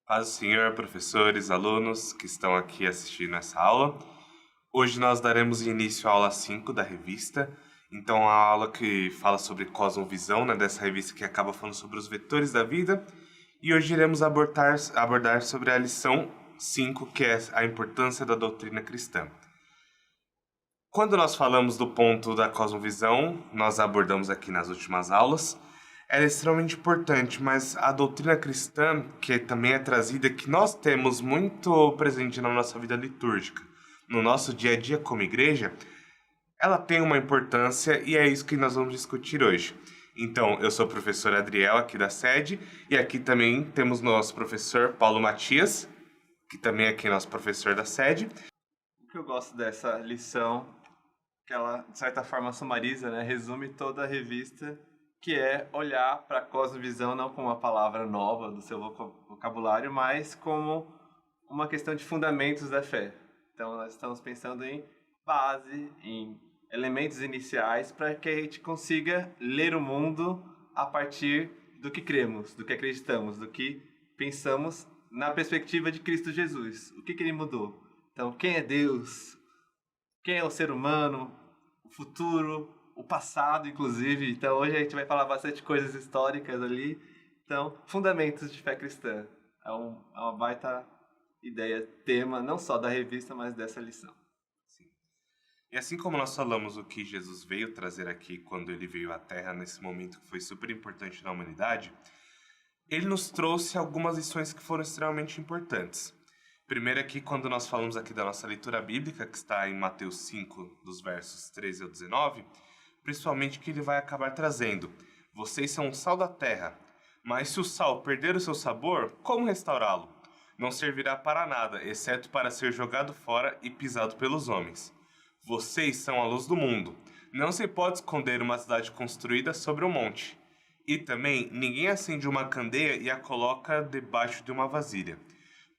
Paz do Senhor, professores, alunos que estão aqui assistindo essa aula. Hoje nós daremos início à aula 5 da revista. Então, a aula que fala sobre cosmovisão, né, dessa revista que acaba falando sobre os vetores da vida. E hoje iremos abordar sobre a lição 5, que é a importância da doutrina cristã. Quando nós falamos do ponto da cosmovisão, nós abordamos aqui nas últimas aulas, ela é extremamente importante, mas a doutrina cristã, que também é trazida, que nós temos muito presente na nossa vida litúrgica, no nosso dia a dia como igreja, ela tem uma importância e é isso que nós vamos discutir hoje. Então, eu sou o professor Adriel, aqui da sede, e aqui também temos nosso professor Paulo Matias, que também é aqui nosso professor da sede. O que eu gosto dessa lição, que ela, de certa forma, sumariza, né, resume toda a revista, que é olhar para a cosmovisão não como uma palavra nova do seu vocabulário, mas como uma questão de fundamentos da fé. Então, nós estamos pensando em base, em elementos iniciais para que a gente consiga ler o mundo a partir do que cremos, do que acreditamos, do que pensamos na perspectiva de Cristo Jesus. O que ele mudou? Então, quem é Deus? Quem é o ser humano? O futuro? O passado, inclusive. Então, hoje a gente vai falar bastante coisas históricas ali. Então, fundamentos de fé cristã. É uma baita ideia, tema, não só da revista, mas dessa lição. Sim. E assim como nós falamos o que Jesus veio trazer aqui quando ele veio à Terra nesse momento que foi super importante na humanidade, ele nos trouxe algumas lições que foram extremamente importantes. Primeiro aqui, quando nós falamos aqui da nossa leitura bíblica, que está em Mateus 5, dos versos 13 ao 19, principalmente que ele vai acabar trazendo: vocês são o sal da terra, mas se o sal perder o seu sabor, como restaurá-lo? Não servirá para nada, exceto para ser jogado fora e pisado pelos homens. Vocês são a luz do mundo. Não se pode esconder uma cidade construída sobre um monte. E também, ninguém acende uma candeia e a coloca debaixo de uma vasilha.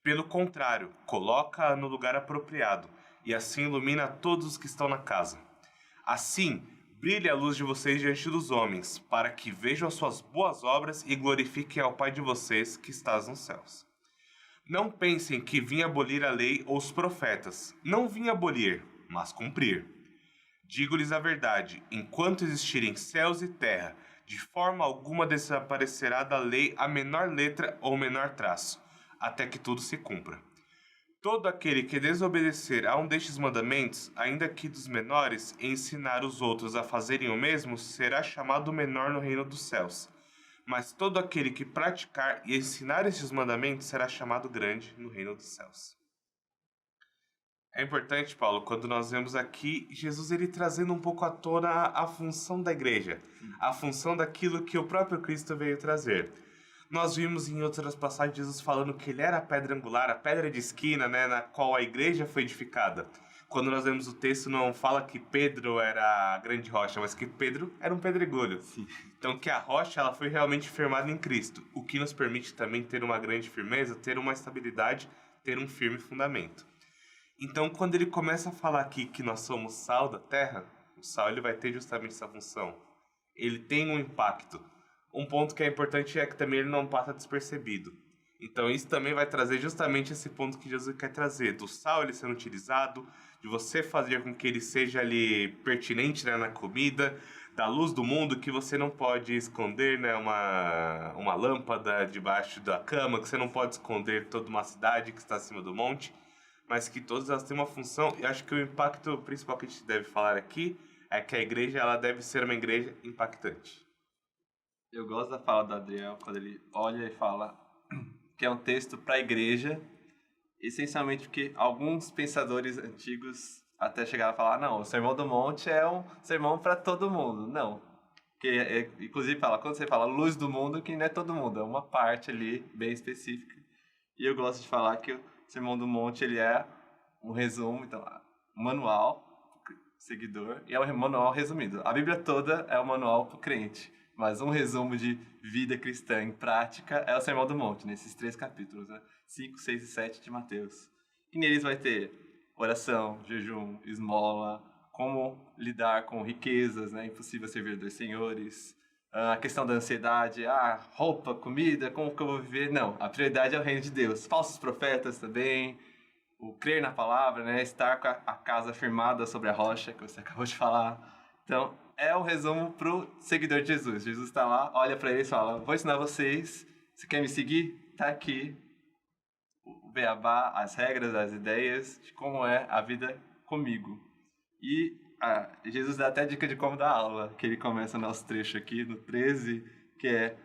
Pelo contrário, coloca-a no lugar apropriado, e assim ilumina todos os que estão na casa. Assim, brilhe a luz de vocês diante dos homens, para que vejam as suas boas obras e glorifiquem ao Pai de vocês que estás nos céus. Não pensem que vim abolir a lei ou os profetas. Não vim abolir, mas cumprir. Digo-lhes a verdade, enquanto existirem céus e terra, de forma alguma desaparecerá da lei a menor letra ou menor traço, até que tudo se cumpra. Todo aquele que desobedecer a um destes mandamentos, ainda que dos menores, e ensinar os outros a fazerem o mesmo, será chamado menor no reino dos céus. Mas todo aquele que praticar e ensinar estes mandamentos será chamado grande no reino dos céus. É importante, Paulo, quando nós vemos aqui Jesus ele trazendo um pouco à tona a função da igreja, a função daquilo que o próprio Cristo veio trazer. Nós vimos em outras passagens Jesus falando que ele era a pedra angular, a pedra de esquina, né, na qual a igreja foi edificada. Quando nós vemos o texto, não fala que Pedro era a grande rocha, mas que Pedro era um pedregulho. Sim. Então, que a rocha ela foi realmente firmada em Cristo, o que nos permite também ter uma grande firmeza, ter uma estabilidade, ter um firme fundamento. Então, quando ele começa a falar aqui que nós somos sal da terra, o sal ele vai ter justamente essa função. Ele tem um impacto. Um ponto que é importante é que também ele não passa despercebido. Então, isso também vai trazer justamente esse ponto que Jesus quer trazer, do sal ele sendo utilizado, de você fazer com que ele seja ali pertinente, né, na comida, da luz do mundo, que você não pode esconder, né, uma lâmpada debaixo da cama, que você não pode esconder toda uma cidade que está acima do monte, mas que todas elas têm uma função. E acho que o impacto principal que a gente deve falar aqui é que a igreja ela deve ser uma igreja impactante. Eu gosto da fala do Adriel, quando ele olha e fala que é um texto para a igreja, essencialmente porque alguns pensadores antigos até chegaram a falar, não, o Sermão do Monte é um sermão para todo mundo. Não. Porque, inclusive, quando você fala luz do mundo, que não é todo mundo, é uma parte ali bem específica. E eu gosto de falar que o Sermão do Monte ele é um resumo, então, um manual para o seguidor, e é um manual resumido. A Bíblia toda é um manual para o crente, mas um resumo de vida cristã em prática é o Sermão do Monte, nesses 3 capítulos, né? 5, 6 e 7 de Mateus. E neles vai ter oração, jejum, esmola, como lidar com riquezas, né? Impossível servir 2 senhores, a questão da ansiedade, roupa, comida, como que eu vou viver? Não, a prioridade é o reino de Deus. Falsos profetas também, o crer na palavra, né? Estar com a casa firmada sobre a rocha, que você acabou de falar. Então, é o resumo pro seguidor de Jesus. Jesus está lá, olha para eles e fala, vou ensinar vocês, você quer me seguir? Tá aqui o beabá, as regras, as ideias de como é a vida comigo. E Jesus dá até dica de como dar aula, que ele começa nosso trecho aqui no 13, que é: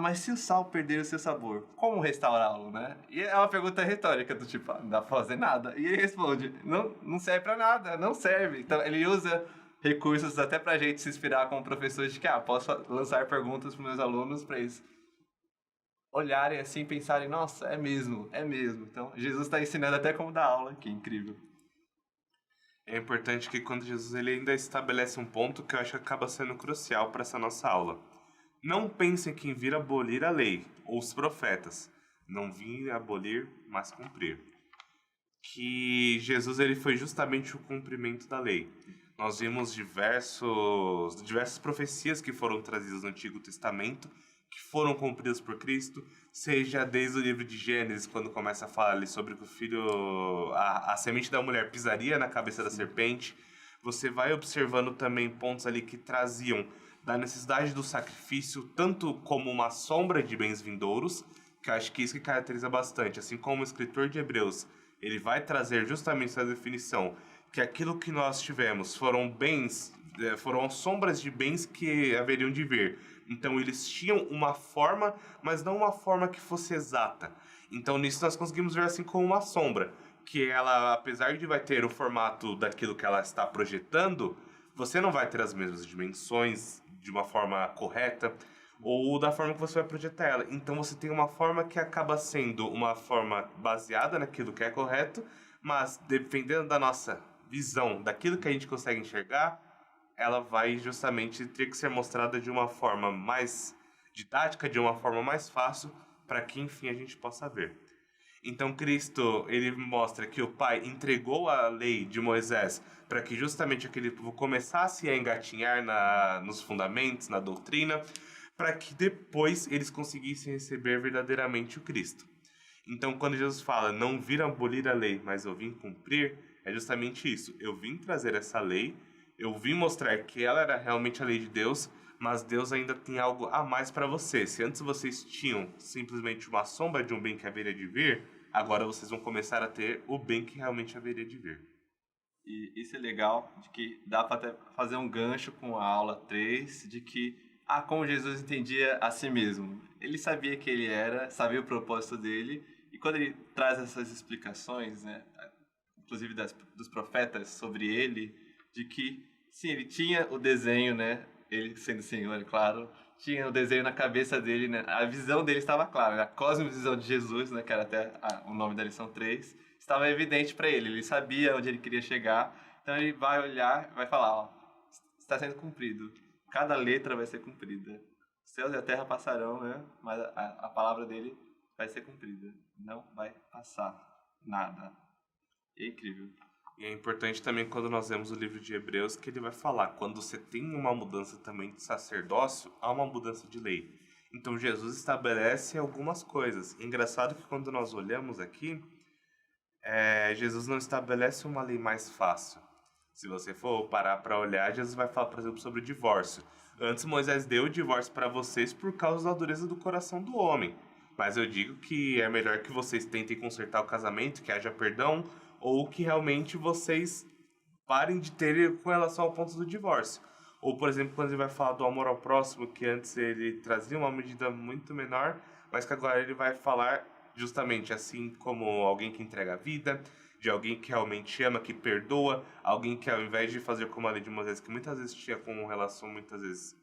mas se o sal perder o seu sabor, como restaurá-lo, né? E é uma pergunta retórica, do tipo, não dá pra fazer nada. E ele responde: não serve pra nada, não serve. Então ele usa recursos até pra gente se inspirar como professores de que, posso lançar perguntas pros meus alunos pra eles olharem assim e pensarem, nossa, é mesmo, é mesmo. Então Jesus está ensinando até como dar aula aqui, incrível. É importante que quando Jesus ele ainda estabelece um ponto que eu acho que acaba sendo crucial para essa nossa aula. Não pensem que vir abolir a lei ou os profetas. Não vir abolir, mas cumprir. Que Jesus ele foi justamente o cumprimento da lei. Nós vimos diversas profecias que foram trazidas no Antigo Testamento, que foram cumpridas por Cristo, seja desde o livro de Gênesis, quando começa a falar ali sobre que o filho, a semente da mulher pisaria na cabeça da serpente. Você vai observando também pontos ali que traziam da necessidade do sacrifício, tanto como uma sombra de bens vindouros, que eu acho que isso que caracteriza bastante, assim como o escritor de Hebreus, ele vai trazer justamente essa definição, que aquilo que nós tivemos foram bens, foram sombras de bens que haveriam de vir. Então eles tinham uma forma, mas não uma forma que fosse exata. Então nisso nós conseguimos ver assim como uma sombra, que ela, apesar de vai ter o formato daquilo que ela está projetando, você não vai ter as mesmas dimensões de uma forma correta ou da forma que você vai projetar ela. Então você tem uma forma que acaba sendo uma forma baseada naquilo que é correto, mas dependendo da nossa visão, daquilo que a gente consegue enxergar, ela vai justamente ter que ser mostrada de uma forma mais didática, de uma forma mais fácil, para que enfim a gente possa ver. Então Cristo, ele mostra que o Pai entregou a lei de Moisés para que justamente aquele povo começasse a engatinhar nos fundamentos, na doutrina, para que depois eles conseguissem receber verdadeiramente o Cristo. Então quando Jesus fala, não vim abolir a lei, mas eu vim cumprir, é justamente isso. Eu vim trazer essa lei, eu vim mostrar que ela era realmente a lei de Deus, mas Deus ainda tem algo a mais para você. Se antes vocês tinham simplesmente uma sombra de um bem que haveria de vir, agora vocês vão começar a ter o bem que realmente haveria de vir. E isso é legal, de que dá para até fazer um gancho com a aula 3, de que, como Jesus entendia a si mesmo. Ele sabia que ele era, sabia o propósito dele, e quando ele traz essas explicações, né, inclusive dos profetas sobre ele, de que, sim, ele tinha o desenho, né, ele sendo Senhor, claro, tinha o desenho na cabeça dele, né, a visão dele estava clara, né, a cosmovisão de Jesus, né, que era até o nome da lição 3, estava evidente para ele, ele sabia onde ele queria chegar, então ele vai olhar, vai falar, está sendo cumprido, cada letra vai ser cumprida, os céus e a terra passarão, né, mas a palavra dele vai ser cumprida, não vai passar nada. É incrível. E é importante também quando nós vemos o livro de Hebreus que ele vai falar, quando você tem uma mudança também de sacerdócio, há uma mudança de lei. Então Jesus estabelece algumas coisas. É engraçado que quando nós olhamos aqui, Jesus não estabelece uma lei mais fácil. Se você for parar para olhar, Jesus vai falar, por exemplo, sobre o divórcio. Antes Moisés deu o divórcio para vocês por causa da dureza do coração do homem. Mas eu digo que é melhor que vocês tentem consertar o casamento, que haja perdão, ou que realmente vocês parem de ter com relação ao ponto do divórcio. Ou, por exemplo, quando ele vai falar do amor ao próximo, que antes ele trazia uma medida muito menor, mas que agora ele vai falar justamente assim como alguém que entrega a vida, de alguém que realmente ama, que perdoa, alguém que ao invés de fazer como a lei de Moisés, que muitas vezes tinha como relação, muitas vezes,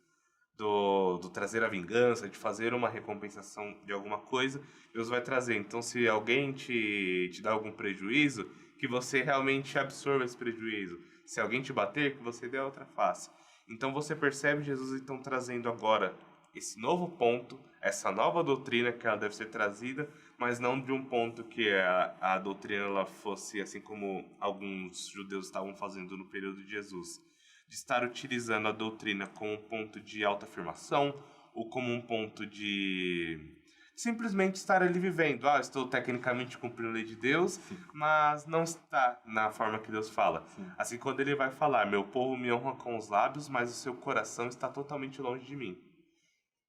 do trazer a vingança, de fazer uma recompensação de alguma coisa, Deus vai trazer. Então, se alguém te dá algum prejuízo, que você realmente absorva esse prejuízo. Se alguém te bater, que você dê a outra face. Então, você percebe Jesus então trazendo agora esse novo ponto, essa nova doutrina que ela deve ser trazida, mas não de um ponto que a doutrina ela fosse assim como alguns judeus estavam fazendo no período de Jesus, de estar utilizando a doutrina como um ponto de autoafirmação ou como um ponto de simplesmente estar ali vivendo. Ah, eu estou tecnicamente cumprindo a lei de Deus, Sim. mas não está na forma que Deus fala. Sim. Assim, quando ele vai falar, meu povo me honra com os lábios, mas o seu coração está totalmente longe de mim.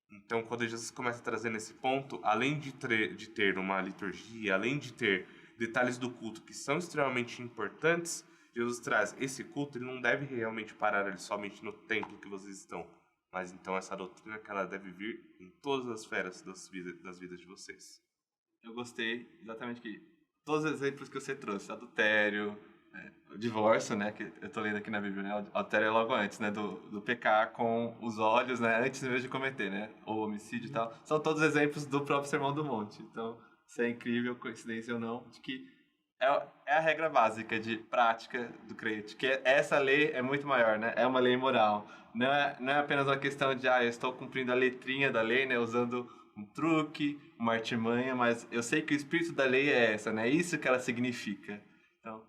Então, quando Jesus começa a trazer nesse ponto, além de ter uma liturgia, além de ter detalhes do culto que são extremamente importantes, Jesus traz esse culto, ele não deve realmente parar ali somente no templo que vocês estão, mas então essa doutrina que ela deve vir em todas as esferas das vidas de vocês. Eu gostei exatamente que todos os exemplos que você trouxe, adultério, o divórcio, né, que eu tô lendo aqui na Bíblia, né, o adultério é logo antes, né, do pecar com os olhos, né, antes mesmo de cometer, né, ou homicídio e tal, são todos exemplos do próprio Sermão do Monte. Então, isso é incrível, coincidência ou não, de que é a regra básica de prática do crente, que essa lei é muito maior, né, é uma lei moral, não é apenas uma questão de, eu estou cumprindo a letrinha da lei, né, usando um truque, uma artimanha, mas eu sei que o espírito da lei é essa, né, isso que ela significa. Então,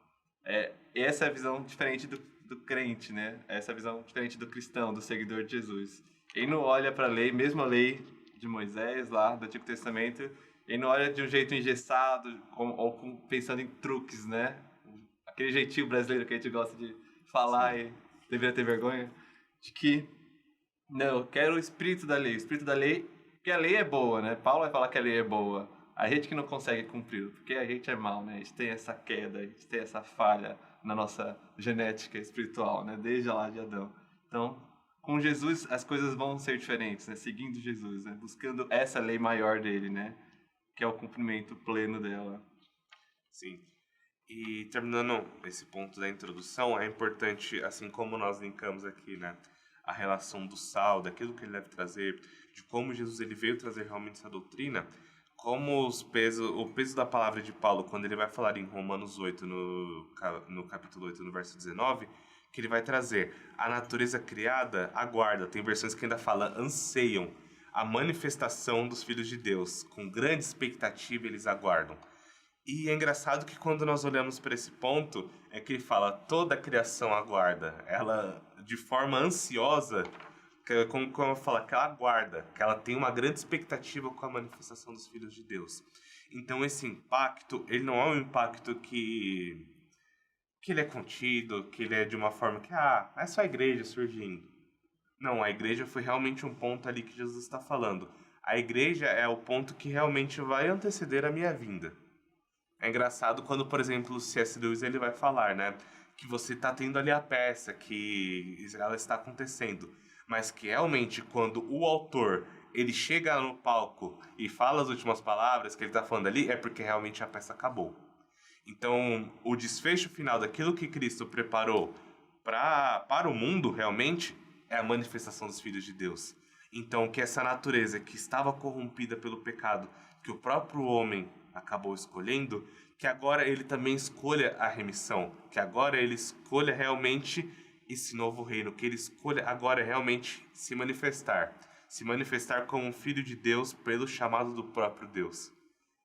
essa é a visão diferente do crente, né? Essa é a visão diferente do cristão, do seguidor de Jesus. Ele não olha para a lei, mesmo a lei de Moisés, lá do Antigo Testamento, ele não olha de um jeito engessado, pensando em truques, né? Aquele jeitinho brasileiro que a gente gosta de falar. Sim. E deveria ter vergonha, de que, não, eu quero o espírito da lei, porque a lei é boa, né? Paulo vai falar que a lei é boa. A gente que não consegue cumprir, porque a gente é mal, né? A gente tem essa queda, a gente tem essa falha na nossa genética espiritual, né? Desde lá de Adão. Então, com Jesus, as coisas vão ser diferentes, né? Seguindo Jesus, né? Buscando essa lei maior dele, né? Que é o cumprimento pleno dela. Sim. E terminando esse ponto da introdução, é importante, assim como nós linkamos aqui, né? A relação do sal, daquilo que ele deve trazer, de como Jesus ele veio trazer realmente essa doutrina, como o peso da palavra de Paulo, quando ele vai falar em Romanos 8, no capítulo 8, no verso 19, que ele vai trazer a natureza criada aguarda, tem versões que ainda fala anseiam a manifestação dos filhos de Deus, com grande expectativa eles aguardam. E é engraçado que quando nós olhamos para esse ponto, é que ele fala toda a criação aguarda, ela de forma ansiosa, como eu falo, que ela aguarda, que ela tem uma grande expectativa com a manifestação dos filhos de Deus. Então esse impacto, ele não é um impacto que ele é contido, que ele é de uma forma que, é só a igreja surgindo. Não, a igreja foi realmente um ponto ali que Jesus está falando. A igreja é o ponto que realmente vai anteceder a minha vinda. É engraçado quando, por exemplo, o C.S. Lewis ele vai falar, né, que você está tendo ali a peça, que ela está acontecendo, mas que realmente quando o autor ele chega no palco e fala as últimas palavras que ele está falando ali, é porque realmente a peça acabou. Então, o desfecho final daquilo que Cristo preparou para o mundo realmente é a manifestação dos filhos de Deus. Então, que essa natureza que estava corrompida pelo pecado, que o próprio homem acabou escolhendo, que agora ele também escolha a remissão, que agora ele escolha realmente esse novo reino, que ele escolha agora realmente se manifestar como um filho de Deus pelo chamado do próprio Deus.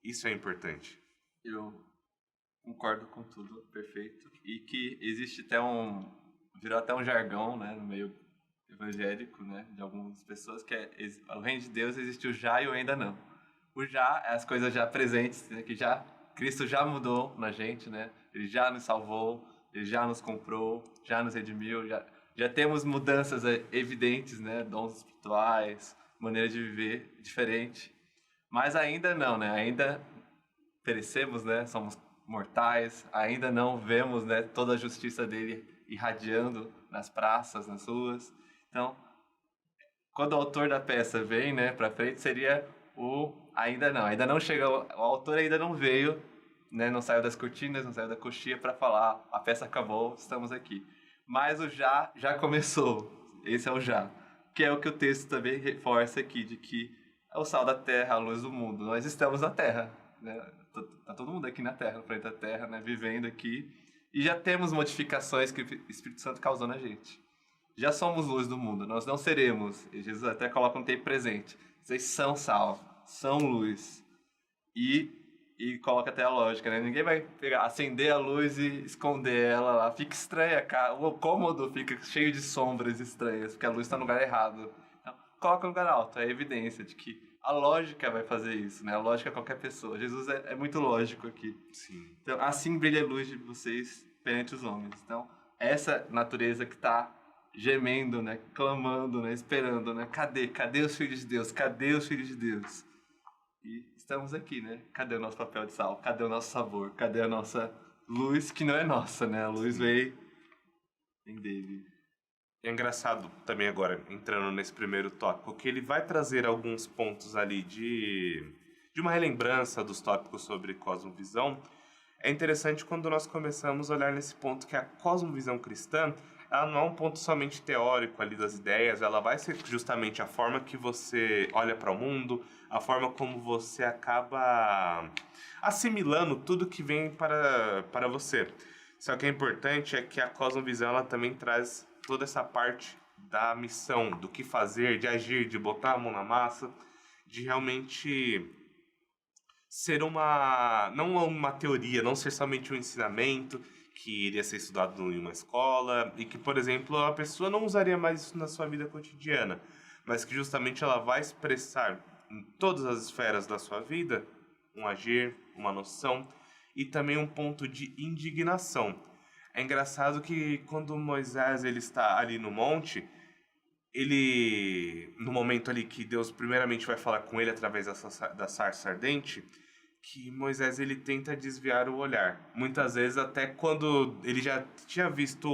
Isso é importante. Eu concordo com tudo, perfeito. E que existe virou até um jargão, né, no meio evangélico, né, de algumas pessoas, que o reino de Deus existe o já e o ainda não. O já é as coisas já presentes, né, que Cristo já mudou na gente, né, ele já nos salvou, ele já nos comprou, já nos redimiu, já temos mudanças evidentes, né, dons espirituais, maneira de viver diferente. Mas ainda não, né, ainda perecemos, né, somos mortais, ainda não vemos, né, toda a justiça dele irradiando nas praças, nas ruas. Então, quando o autor da peça vem, né, para frente, seria ainda não chegou, o autor ainda não veio, né, não saiu das cortinas, não saiu da coxia para falar, a peça acabou, estamos aqui. Mas o já começou. Esse é o já, que é o que o texto também reforça aqui, de que é o sal da terra, a luz do mundo. Nós estamos na terra, né? Tá todo mundo aqui na terra, no planeta Terra, né, vivendo aqui, e já temos modificações que o Espírito Santo causou na gente. Já somos luz do mundo, nós não seremos, e Jesus até coloca um tempo presente, vocês são sal, são luz, e e coloca até a lógica, né? Ninguém vai pegar, acender a luz e esconder ela lá. Fica estranha, cara. O cômodo fica cheio de sombras estranhas, porque a luz está no lugar errado. Então, coloca no lugar alto. É evidência de que a lógica vai fazer isso, né? A lógica é qualquer pessoa. Jesus é muito lógico aqui. Sim. Então, assim brilha a luz de vocês perante os homens. Então, essa natureza que está gemendo, né? Clamando, né? Esperando, né? Cadê os filhos de Deus? Cadê os filhos de Deus? E estamos aqui, né? Cadê o nosso papel de sal? Cadê o nosso sabor? Cadê a nossa luz que não é nossa, né? A luz vem dele. É engraçado também agora, entrando nesse primeiro tópico, que ele vai trazer alguns pontos ali de uma relembrança dos tópicos sobre cosmovisão. É interessante quando nós começamos a olhar nesse ponto que a cosmovisão cristã, ela não é um ponto somente teórico ali das ideias, ela vai ser justamente a forma que você olha para o mundo, a forma como você acaba assimilando tudo que vem para você. Só que é importante é que a cosmovisão ela também traz toda essa parte da missão, do que fazer, de agir, de botar a mão na massa, de realmente ser não uma teoria, não ser somente um ensinamento que iria ser estudado em uma escola e que, por exemplo, a pessoa não usaria mais isso na sua vida cotidiana, mas que justamente ela vai expressar em todas as esferas da sua vida um agir, uma noção e também um ponto de indignação. É engraçado que quando Moisés ele está ali no monte, no momento ali que Deus primeiramente vai falar com ele através da sarça ardente, que Moisés ele tenta desviar o olhar. Muitas vezes até quando ele já tinha visto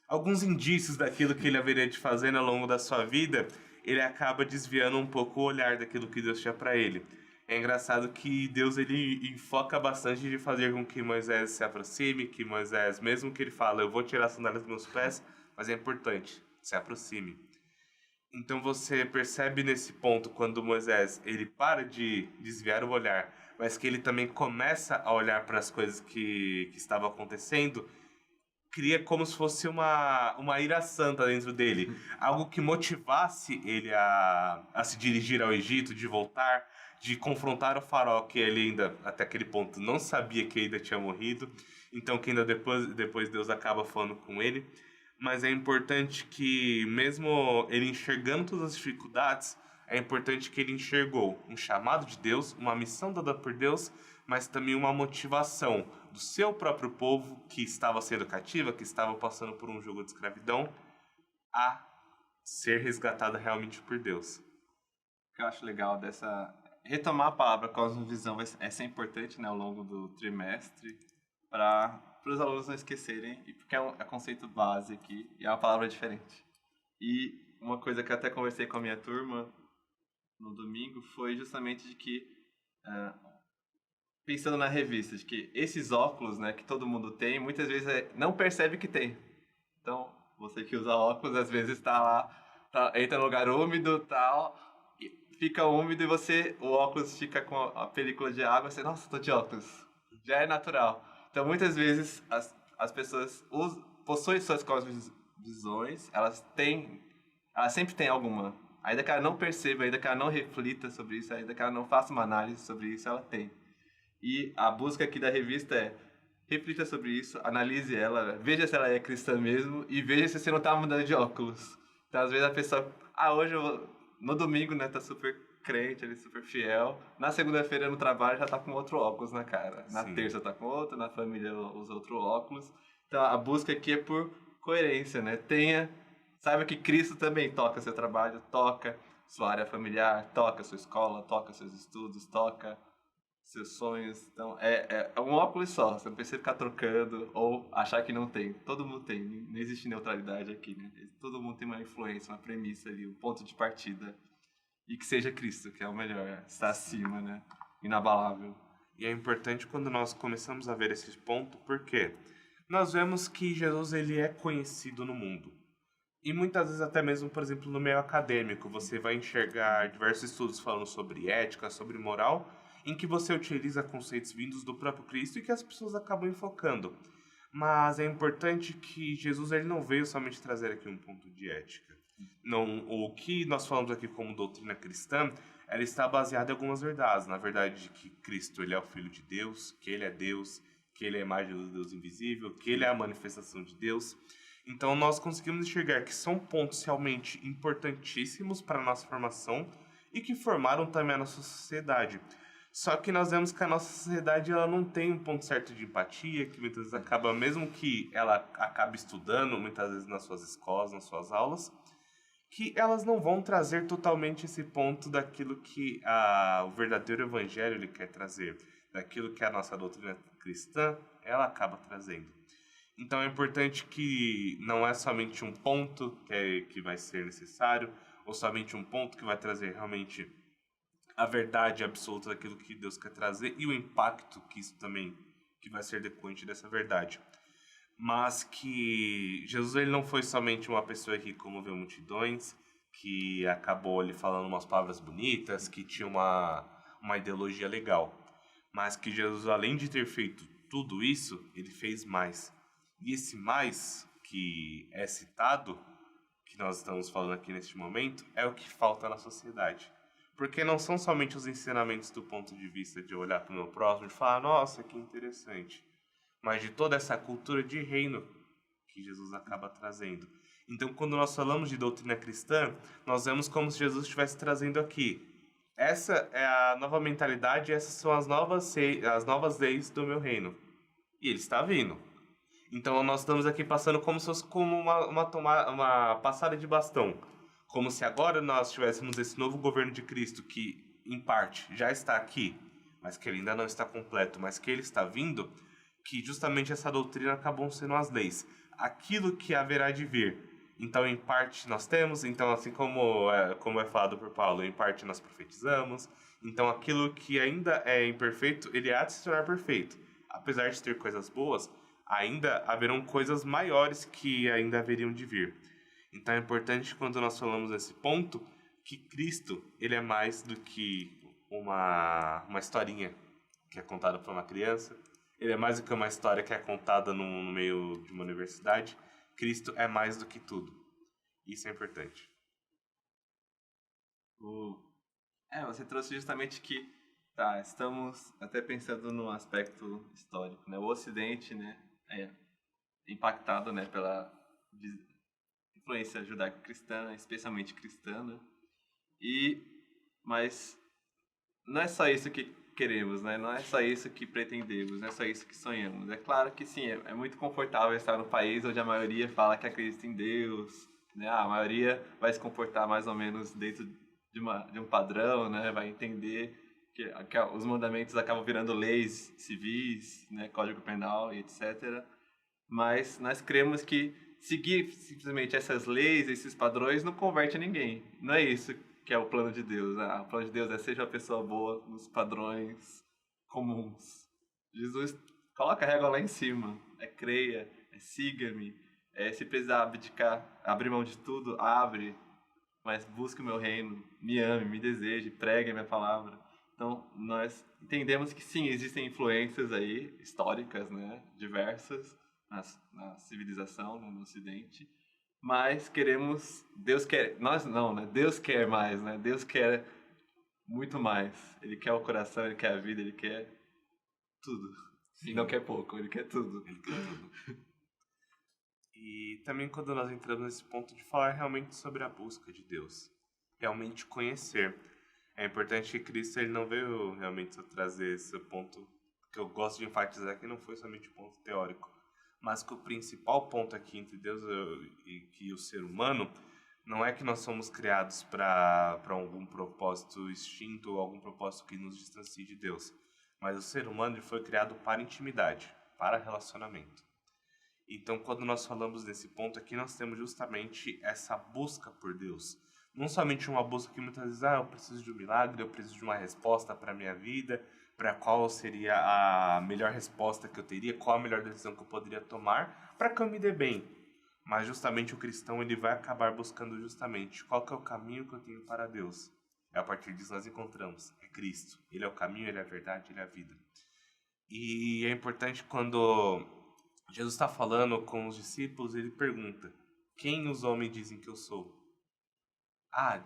alguns indícios daquilo que ele haveria de fazer ao longo da sua vida, ele acaba desviando um pouco o olhar daquilo que Deus tinha para ele. É engraçado que Deus ele enfoca bastante de fazer com que Moisés se aproxime, que Moisés, mesmo que ele fala, eu vou tirar as sandálias dos meus pés, mas é importante, se aproxime. Então você percebe nesse ponto, quando Moisés ele para de desviar o olhar, mas que ele também começa a olhar para as coisas que estavam acontecendo, cria como se fosse uma ira santa dentro dele. Algo que motivasse ele a se dirigir ao Egito, de voltar, de confrontar o faraó, que ele ainda, até aquele ponto, não sabia que ainda tinha morrido. Então que ainda depois Deus acaba falando com ele. Mas é importante que, mesmo ele enxergando todas as dificuldades, é importante que ele enxergou um chamado de Deus, uma missão dada por Deus, mas também uma motivação do seu próprio povo que estava sendo cativa, que estava passando por um jugo de escravidão, a ser resgatada realmente por Deus. O que eu acho legal dessa... Retomar a palavra cosmovisão vai ser importante, né, ao longo do trimestre, para os alunos não esquecerem, e porque é conceito base aqui, e é uma palavra diferente. E uma coisa que eu até conversei com a minha turma no domingo foi justamente de que, pensando na revista, de que esses óculos, né, que todo mundo tem, muitas vezes não percebe que tem. Então, você que usa óculos, às vezes está lá, entra no lugar úmido e tal, e fica úmido e o óculos fica com a película de água, você, nossa, tô de óculos. Já é natural. Então, muitas vezes, as pessoas possuem suas cosmovisões, elas sempre têm alguma. Ainda que ela não perceba, ainda que ela não reflita sobre isso, ainda que ela não faça uma análise sobre isso, ela tem. E a busca aqui da revista é: reflita sobre isso, analise ela, veja se ela é cristã mesmo e veja se você não tá mudando de óculos. Então, às vezes a pessoa, hoje no domingo, né, tá super crente, ele super fiel. Na segunda-feira no trabalho já tá com outro óculos na cara. Na Sim. terça tá com outro, na família usa outro óculos. Então a busca aqui é por coerência, né? Saiba que Cristo também toca seu trabalho, toca sua área familiar, toca sua escola, toca seus estudos, toca seus sonhos. Então é um óculos só, você não precisa ficar trocando ou achar que não tem. Todo mundo tem, não existe neutralidade aqui, né? Todo mundo tem uma influência, uma premissa ali, um ponto de partida. E que seja Cristo, que é o melhor, está acima, né? Inabalável. E é importante quando nós começamos a ver esse ponto, porque nós vemos que Jesus ele é conhecido no mundo. E muitas vezes até mesmo, por exemplo, no meio acadêmico, você vai enxergar diversos estudos falando sobre ética, sobre moral, em que você utiliza conceitos vindos do próprio Cristo e que as pessoas acabam enfocando. Mas é importante que Jesus ele não veio somente trazer aqui um ponto de ética. Não, o que nós falamos aqui como doutrina cristã, ela está baseada em algumas verdades. Na verdade, de que Cristo ele é o Filho de Deus, que ele é Deus, que ele é a imagem do Deus invisível, que ele é a manifestação de Deus. Então, nós conseguimos enxergar que são pontos realmente importantíssimos para a nossa formação e que formaram também a nossa sociedade. Só que nós vemos que a nossa sociedade ela não tem um ponto certo de empatia, que muitas vezes acaba, mesmo que ela acabe estudando, muitas vezes nas suas escolas, nas suas aulas, que elas não vão trazer totalmente esse ponto daquilo que o verdadeiro evangelho ele quer trazer, daquilo que a nossa doutrina cristã ela acaba trazendo. Então é importante que não é somente um ponto que vai ser necessário, ou somente um ponto que vai trazer realmente a verdade absoluta daquilo que Deus quer trazer e o impacto que isso também que vai ser decorrente dessa verdade. Mas que Jesus ele não foi somente uma pessoa que comoveu multidões, que acabou ali falando umas palavras bonitas, que tinha uma ideologia legal. Mas que Jesus, além de ter feito tudo isso, ele fez mais. E esse mais que é citado, que nós estamos falando aqui neste momento, é o que falta na sociedade. Porque não são somente os ensinamentos do ponto de vista de olhar para o meu próximo e falar, nossa, que interessante. Mas de toda essa cultura de reino que Jesus acaba trazendo. Então, quando nós falamos de doutrina cristã, nós vemos como se Jesus estivesse trazendo aqui. Essa é a nova mentalidade, essas são as novas leis do meu reino. E ele está vindo. Então, nós estamos aqui passando como se fosse como uma passada de bastão. Como se agora nós tivéssemos esse novo governo de Cristo que, em parte, já está aqui, mas que ele ainda não está completo, mas que ele está vindo, que justamente essa doutrina acabam sendo as leis. Aquilo que haverá de vir. Então, em parte, nós temos. Então, assim como é falado por Paulo, em parte nós profetizamos. Então, aquilo que ainda é imperfeito, ele há de se tornar perfeito. Apesar de ter coisas boas, ainda haverão coisas maiores que ainda haveriam de vir. Então é importante quando nós falamos nesse ponto que Cristo ele é mais do que uma historinha que é contada para uma criança. Ele é mais do que uma história que é contada no meio de uma universidade. Cristo é mais do que tudo. Isso é importante. O- Você trouxe justamente que, estamos até pensando no aspecto histórico, né? O Ocidente, né, é impactado, né, pela influência judaico-cristã, especialmente cristã, né? E, mas não é só isso que queremos, né? Não é só isso que pretendemos, não é só isso que sonhamos. É claro que sim, é muito confortável estar no país onde a maioria fala que acredita em Deus, né? A maioria vai se comportar mais ou menos dentro de um padrão, né? Vai entender que os mandamentos acabam virando leis civis, né? Código penal e etc. Mas nós cremos que seguir simplesmente essas leis, esses padrões, não converte ninguém. Não é isso que é o plano de Deus. Né? O plano de Deus é seja uma pessoa boa nos padrões comuns. Jesus coloca a régua lá em cima. É creia, é siga-me, é se precisar abdicar, abrir mão de tudo, abre, mas busque o meu reino, me ame, me deseje, pregue a minha palavra. Então, nós entendemos que sim, existem influências aí, históricas, né, diversas, na civilização, né, no Ocidente, mas queremos, Deus quer, nós não, né, Deus quer mais, né, Deus quer muito mais. Ele quer o coração, Ele quer a vida, Ele quer tudo. E Sim, não quer pouco, Ele quer tudo. ele quer tudo. E também quando nós entramos nesse ponto de falar realmente sobre a busca de Deus, realmente conhecer. É importante que Cristo ele não veio realmente só trazer esse ponto que eu gosto de enfatizar que não foi somente um ponto teórico, mas que o principal ponto aqui entre Deus e o ser humano não é que nós somos criados para algum propósito extinto ou algum propósito que nos distancie de Deus, mas o ser humano ele foi criado para intimidade, para relacionamento. Então, quando nós falamos desse ponto aqui, nós temos justamente essa busca por Deus. Não somente uma busca que muitas vezes, eu preciso de um milagre, eu preciso de uma resposta para a minha vida, para qual seria a melhor resposta que eu teria, qual a melhor decisão que eu poderia tomar para que eu me dê bem. Mas justamente o cristão ele vai acabar buscando justamente qual que é o caminho que eu tenho para Deus. É a partir disso nós encontramos, é Cristo. Ele é o caminho, ele é a verdade, ele é a vida. E é importante quando Jesus está falando com os discípulos, ele pergunta: quem os homens dizem que eu sou?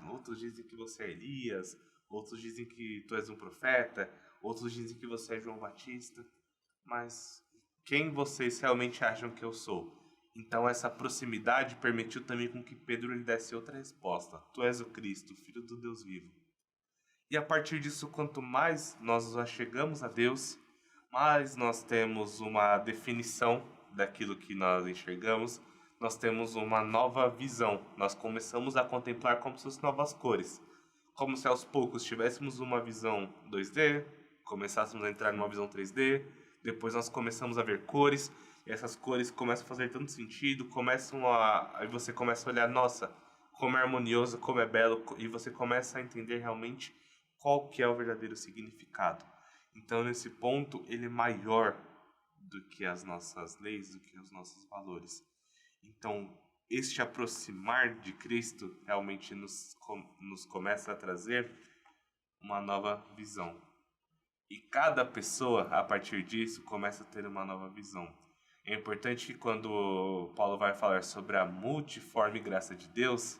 Outros dizem que você é Elias, outros dizem que tu és um profeta, outros dizem que você é João Batista, mas quem vocês realmente acham que eu sou? Então essa proximidade permitiu também com que Pedro lhe desse outra resposta. Tu és o Cristo, o Filho do Deus vivo. E a partir disso, quanto mais nós nos achegamos a Deus, mais nós temos uma definição daquilo que nós enxergamos, nós temos uma nova visão. Nós começamos a contemplar como se fossem novas cores. Como se aos poucos tivéssemos uma visão 2D, começássemos a entrar numa visão 3D, depois nós começamos a ver cores, e essas cores começam a fazer tanto sentido, aí você começa a olhar, nossa, como é harmonioso, como é belo, e você começa a entender realmente qual que é o verdadeiro significado. Então, nesse ponto, ele é maior do que as nossas leis, do que os nossos valores. Então, este aproximar de Cristo realmente nos começa a trazer uma nova visão. E cada pessoa, a partir disso, começa a ter uma nova visão. É importante que quando Paulo vai falar sobre a multiforme graça de Deus,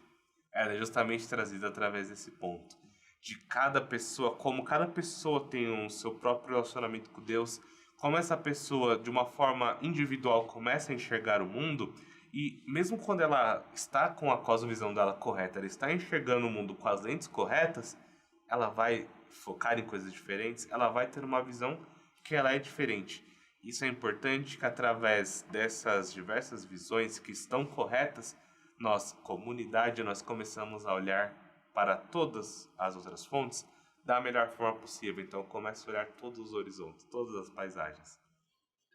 ela é justamente trazida através desse ponto. De cada pessoa, como cada pessoa tem um seu próprio relacionamento com Deus, como essa pessoa, de uma forma individual, começa a enxergar o mundo, e mesmo quando ela está com a cosmovisão dela correta, ela está enxergando o mundo com as lentes corretas, ela vai focar em coisas diferentes, ela vai ter uma visão que ela é diferente. Isso é importante que através dessas diversas visões que estão corretas, nós, comunidade, nós começamos a olhar para todas as outras fontes da melhor forma possível. Então, comece a olhar todos os horizontes, todas as paisagens.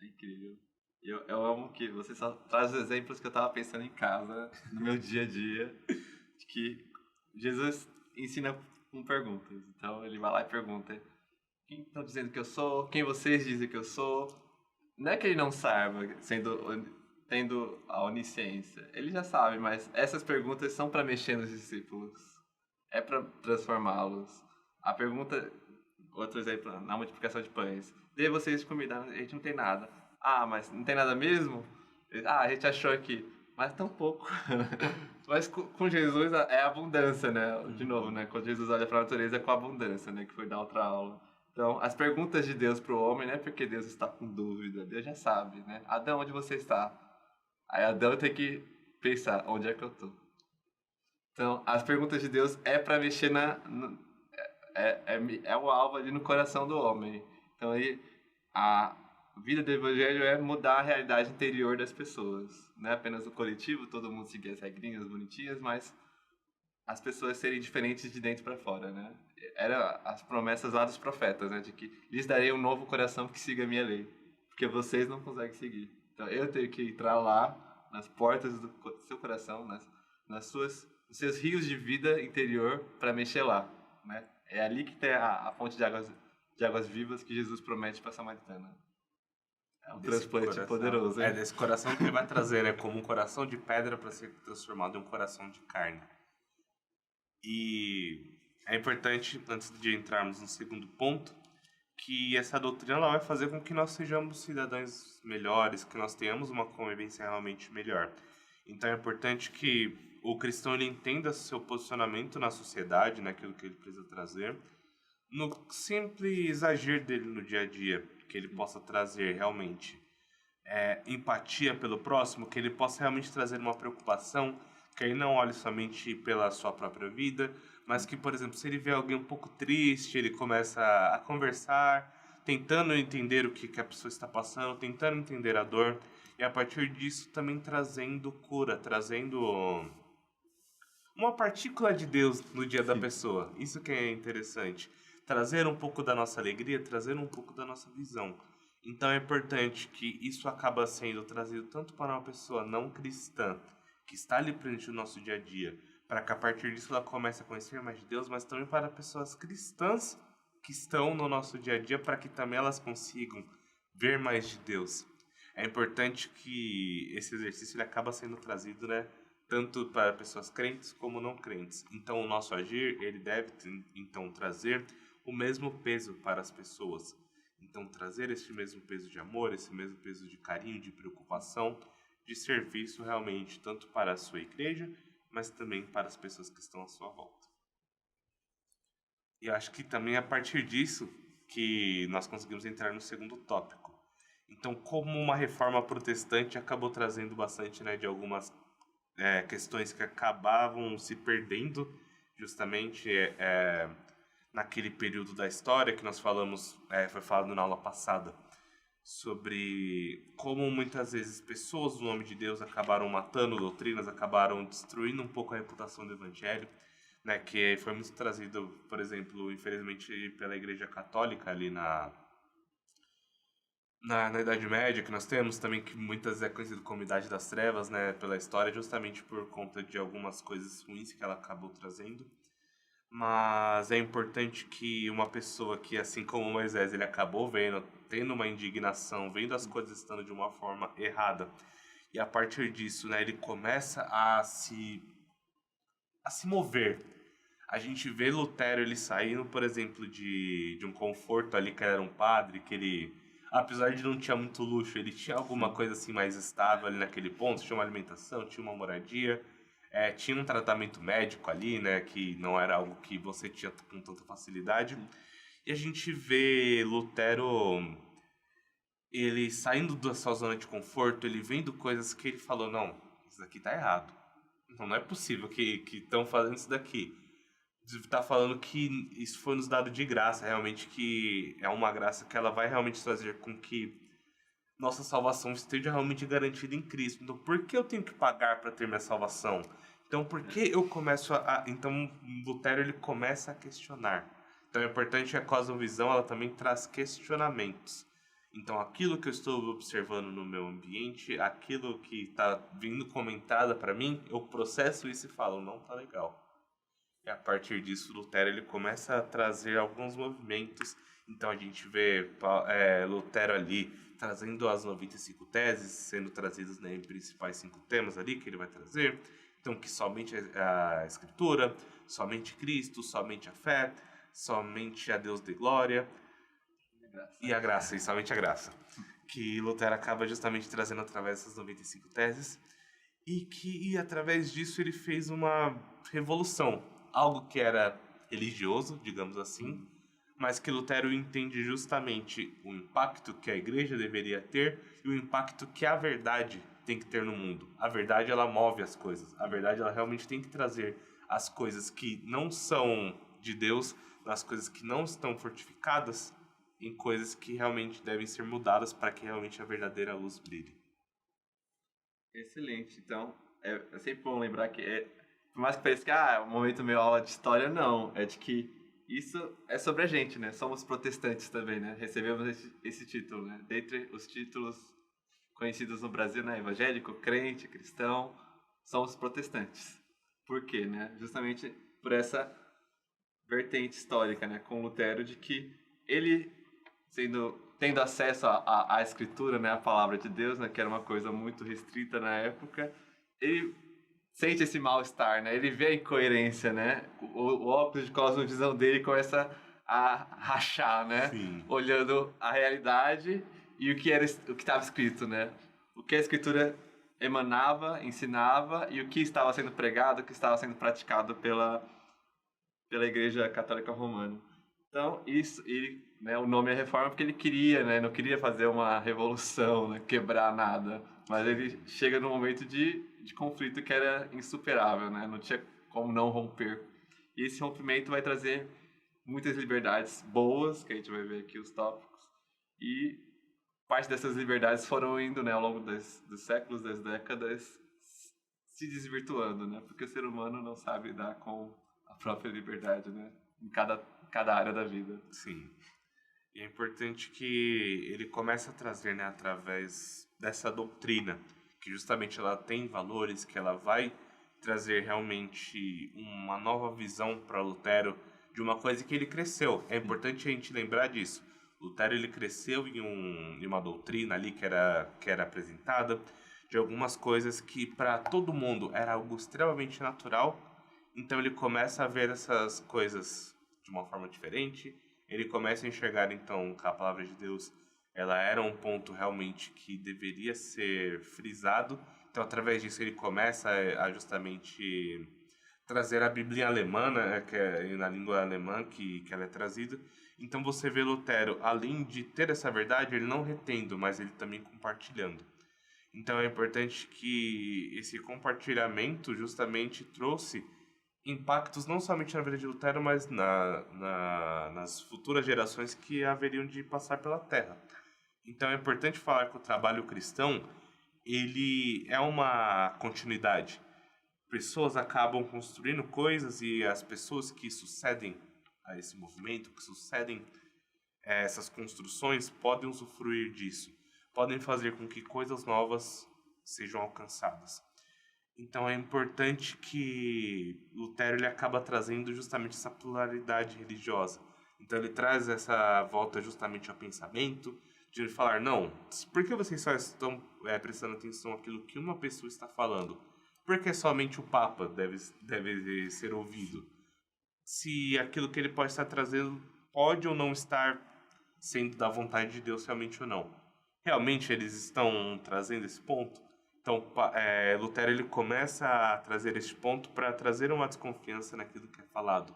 É incrível. Eu amo que você só traz os exemplos que eu estava pensando em casa, no meu dia a dia, de que Jesus ensina com perguntas. Então, ele vai lá e pergunta: quem estão dizendo que eu sou? Quem vocês dizem que eu sou? Não é que ele não saiba, tendo a onisciência. Ele já sabe, mas essas perguntas são para mexer nos discípulos. É para transformá-los. A pergunta, outro exemplo, na multiplicação de pães. Dê vocês de comida, a gente não tem nada. Mas não tem nada mesmo? A gente achou aqui. Mas tão pouco. Mas com Jesus é abundância, né? De novo, né? Quando Jesus olha para a natureza é com abundância, né? Que foi da outra aula. Então, as perguntas de Deus para o homem não é porque Deus está com dúvida. Deus já sabe, né? Adão, onde você está? Aí Adão tem que pensar, onde é que eu estou? Então, as perguntas de Deus é para mexer é o alvo ali no coração do homem. Então, aí, a vida do evangelho é mudar a realidade interior das pessoas. Não é apenas o coletivo, todo mundo seguir as regrinhas bonitinhas, mas as pessoas serem diferentes de dentro para fora, né? Era as promessas lá dos profetas, né? De que lhes darei um novo coração que siga a minha lei. Porque vocês não conseguem seguir. Então, eu tenho que entrar lá, nas portas do seu coração, nos seus rios de vida interior para mexer lá, né? É ali que tem a fonte de águas vivas que Jesus promete para a Samaritana. É um transplante poderoso, hein? É desse coração que ele vai trazer, né? Como um coração de pedra para ser transformado em um coração de carne. E é importante, antes de entrarmos no segundo ponto, que essa doutrina ela vai fazer com que nós sejamos cidadãos melhores, que nós tenhamos uma convivência realmente melhor. Então é importante que o cristão ele entenda seu posicionamento na sociedade, naquilo que ele precisa trazer, no simples agir dele no dia a dia, que ele possa trazer realmente empatia pelo próximo, que ele possa realmente trazer uma preocupação, que ele não olhe somente pela sua própria vida, mas que, por exemplo, se ele vê alguém um pouco triste, ele começa a conversar, tentando entender o que a pessoa está passando, tentando entender a dor, e a partir disso também trazendo cura, trazendo uma partícula de Deus no dia da pessoa. Isso que é interessante. Trazer um pouco da nossa alegria, trazer um pouco da nossa visão. Então é importante que isso acaba sendo trazido tanto para uma pessoa não cristã, que está ali presente no nosso dia a dia, para que a partir disso ela comece a conhecer mais de Deus, mas também para pessoas cristãs que estão no nosso dia a dia, para que também elas consigam ver mais de Deus. É importante que esse exercício ele acaba sendo trazido, né, tanto para pessoas crentes como não crentes. Então o nosso agir ele deve então trazer o mesmo peso para as pessoas. Então trazer esse mesmo peso de amor, esse mesmo peso de carinho, de preocupação, de serviço realmente tanto para a sua igreja, mas também para as pessoas que estão à sua volta. E eu acho que também é a partir disso que nós conseguimos entrar no segundo tópico. Então, como uma reforma protestante acabou trazendo bastante, né, de algumas questões que acabavam se perdendo justamente naquele período da história que nós falamos, foi falado na aula passada, sobre como muitas vezes pessoas do nome de Deus acabaram matando doutrinas, acabaram destruindo um pouco a reputação do evangelho, né, que foi muito trazido, por exemplo, infelizmente pela Igreja Católica ali na Idade Média, que nós temos também, que muitas é conhecido como Idade das Trevas, né, pela história, justamente por conta de algumas coisas ruins que ela acabou trazendo. Mas é importante que uma pessoa que, assim como Moisés, ele acabou tendo uma indignação, vendo as coisas estando de uma forma errada, e a partir disso, né, ele começa a se mover. A gente vê Lutero ele saindo, por exemplo, de um conforto ali, que era um padre, que ele, apesar de não tinha muito luxo, ele tinha alguma coisa assim mais estável ali naquele ponto, tinha uma alimentação, tinha uma moradia, tinha um tratamento médico ali, né, que não era algo que você tinha com tanta facilidade. E a gente vê Lutero, ele saindo da sua zona de conforto, ele vendo coisas que ele falou, não, isso daqui tá errado. Não é possível que estão fazendo isso daqui. Tá falando que isso foi nos dado de graça, realmente, que é uma graça que ela vai realmente trazer com que nossa salvação esteja realmente garantida em Cristo. Então, por que eu tenho que pagar para ter minha salvação? Então, por que eu começo Então, Lutero, ele começa a questionar. Então, é importante que a cosmovisão, ela também traz questionamentos. Então, aquilo que eu estou observando no meu ambiente, aquilo que está vindo comentada para mim, eu processo isso e falo, não tá legal. E a partir disso, Lutero ele começa a trazer alguns movimentos. Então a gente vê Lutero ali trazendo as 95 teses, sendo trazidas, né, em principais 5 temas ali que ele vai trazer. Então que somente a Escritura, somente Cristo, somente a fé, somente a Deus de glória e a graça, e somente a graça. Que Lutero acaba justamente trazendo através dessas 95 teses. E através disso ele fez uma revolução. Algo que era religioso, digamos assim, mas que Lutero entende justamente o impacto que a igreja deveria ter e o impacto que a verdade tem que ter no mundo. A verdade, ela move as coisas. A verdade, ela realmente tem que trazer as coisas que não são de Deus, as coisas que não estão fortificadas, em coisas que realmente devem ser mudadas para que realmente a verdadeira luz brilhe. Excelente. Então, é sempre bom lembrar que, por mais que pareça que é um momento meio aula de história, não. É de que isso é sobre a gente, né? Somos protestantes também, né? Recebemos esse título, né? Dentre os títulos conhecidos no Brasil, né? Evangélico, crente, cristão, somos protestantes. Por quê, né? Justamente por essa vertente histórica, né? Com Lutero, de que ele, tendo acesso à escritura, né, à palavra de Deus, né, que era uma coisa muito restrita na época, ele sente esse mal-estar, né? Ele vê a incoerência, né? O óculos de cosmovisão dele começa a rachar, né? Sim. Olhando a realidade e o que estava escrito, né? O que a escritura emanava, ensinava e o que estava sendo pregado, o que estava sendo praticado pela Igreja Católica Romana. Então, né, o nome é reforma porque ele queria, né, não queria fazer uma revolução, né, quebrar nada, mas ele chega num momento de conflito que era insuperável, né, não tinha como não romper. E esse rompimento vai trazer muitas liberdades boas, que a gente vai ver aqui os tópicos, e parte dessas liberdades foram indo, né, ao longo dos séculos, das décadas, se desvirtuando, né, porque o ser humano não sabe lidar com a própria liberdade, né, em cada área da vida. Sim. E é importante que ele comece a trazer, né, através dessa doutrina, que justamente ela tem valores, que ela vai trazer realmente uma nova visão para Lutero de uma coisa que ele cresceu. É importante a gente lembrar disso. Lutero ele cresceu em uma doutrina ali que era apresentada, de algumas coisas que para todo mundo era algo extremamente natural. Então ele começa a ver essas coisas de uma forma diferente. Ele começa a enxergar então que a palavra de Deus ela era um ponto realmente que deveria ser frisado. Então, através disso, ele começa a justamente trazer a Bíblia alemã, né, que é na língua alemã que ela é trazida. Então, você vê Lutero, além de ter essa verdade, ele não retendo, mas ele também compartilhando. Então, é importante que esse compartilhamento justamente trouxe impactos não somente na vida de Lutero, mas nas futuras gerações que haveriam de passar pela Terra. Então é importante falar que o trabalho cristão, ele é uma continuidade. Pessoas acabam construindo coisas e as pessoas que sucedem a esse movimento, que sucedem a essas construções, podem usufruir disso. Podem fazer com que coisas novas sejam alcançadas. Então é importante que Lutero ele acaba trazendo justamente essa pluralidade religiosa. Então ele traz essa volta justamente ao pensamento, de falar, não, por que vocês só estão prestando atenção àquilo que uma pessoa está falando? Porque somente o Papa deve ser ouvido. Se aquilo que ele pode estar trazendo pode ou não estar sendo da vontade de Deus realmente ou não. Realmente eles estão trazendo esse ponto? Então, Lutero ele começa a trazer este ponto para trazer uma desconfiança naquilo que é falado.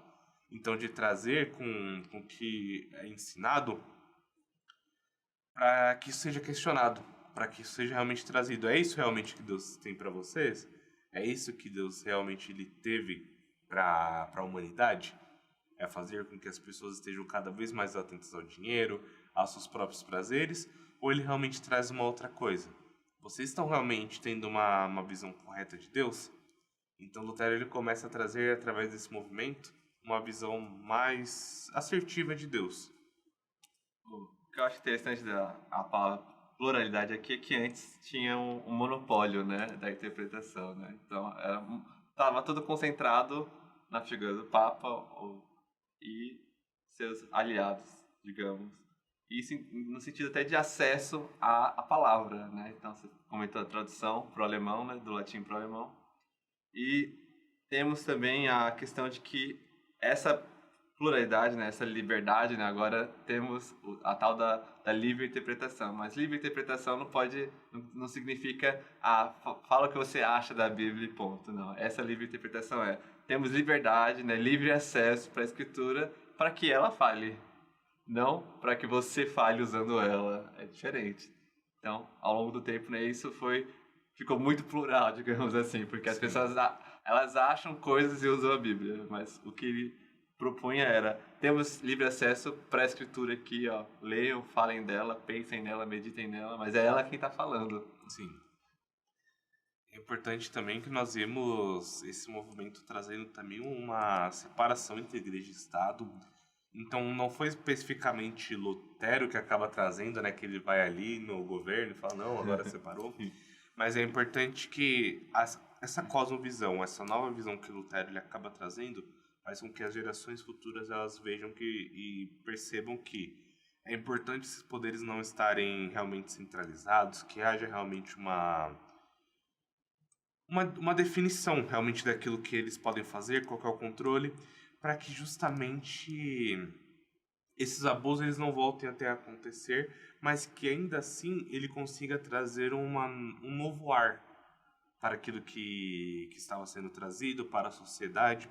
Então, de trazer com que é ensinado para que isso seja questionado, para que isso seja realmente trazido. É isso realmente que Deus tem para vocês? É isso que Deus realmente ele teve para a humanidade? É fazer com que as pessoas estejam cada vez mais atentas ao dinheiro, aos seus próprios prazeres, ou ele realmente traz uma outra coisa? Vocês estão realmente tendo uma visão correta de Deus? Então Lutero ele começa a trazer, através desse movimento, uma visão mais assertiva de Deus. O que eu acho interessante da a palavra pluralidade aqui é que antes tinha um monopólio, né, da interpretação, né? Então, estava tudo concentrado na figura do Papa e seus aliados, digamos. Isso no sentido até de acesso à palavra, né? Então, você comentou a tradução para o alemão, né, do latim para o alemão. E temos também a questão de que essa pluralidade, né, essa liberdade, né, agora temos a tal da livre interpretação. Mas livre interpretação não significa fala o que você acha da Bíblia e ponto. Não, essa livre interpretação temos liberdade, né, livre acesso para a Escritura para que ela fale, não para que você fale usando ela. É diferente. Então, ao longo do tempo, né, ficou muito plural, digamos assim, porque as pessoas elas acham coisas e usam a Bíblia, mas o que ele propunha era: temos livre acesso para a Escritura aqui, ó, leiam, falem dela, pensem nela, meditem nela, mas é ela quem está falando. Sim. É importante também que nós vemos esse movimento trazendo também uma separação entre igreja e Estado. Então não foi especificamente Lutero que acaba trazendo, né, que ele vai ali no governo e fala, não, agora separou. Mas é importante que essa cosmovisão, essa nova visão que Lutero ele acaba trazendo, faz com que as gerações futuras elas vejam e percebam que é importante esses poderes não estarem realmente centralizados, que haja realmente uma definição realmente daquilo que eles podem fazer, qual que é o controle, para que justamente esses abusos eles não voltem até a acontecer, mas que ainda assim ele consiga trazer um novo ar para aquilo que estava sendo trazido para a sociedade.